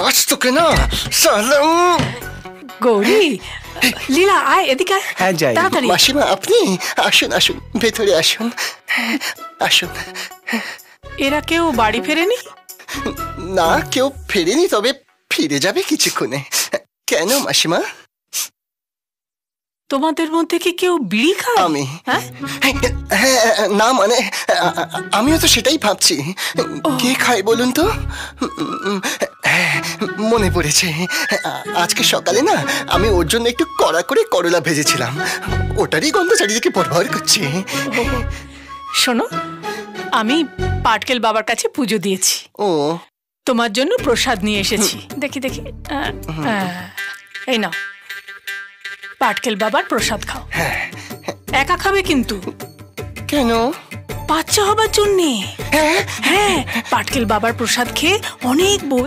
आज तो के ना साला গৌরী, লীলা আয় এদিকে আয়। হ্যাঁ যাই। তাড়াতাড়ি। মাসিমা আপনি আসুন আসুন ভেতরে আসুন আসুন। এরা কেউ বাড়ি ফেরেনি? না কেউ ফেরেনি, তবে ফিরে যাবে কিছুক্ষণে। কেন মাসিমা? তোমাদের মধ্যে কি কেউ বিড়ি খায়? আমি। হ্যাঁ? হ্যাঁ না মানে আমিও তো সেটাই ভাবছি। কে খায় বলুন তো? হ্যাঁ, মনে পড়েছে, আজকে সকালে না আমি ওর জন্য একটু কড়া করে করলা ভেজেছিলাম, ওটারই গন্ধ চারিদিকে ভরভর করছে। শোনো, আমি পাটকেল বাবার কাছে পুজো দিয়েছি, ও তোমার জন্য প্রসাদ নিয়ে এসেছি। দেখি দেখি, এই নাও, পাটকেল বাবার প্রসাদ খাও। একা খাবে কিন্তু। কেন? বাচ্চা হবার জন্যে। হ্যাঁ, পাটকেল বাবার প্রসাদ খেয়ে অনেক বউ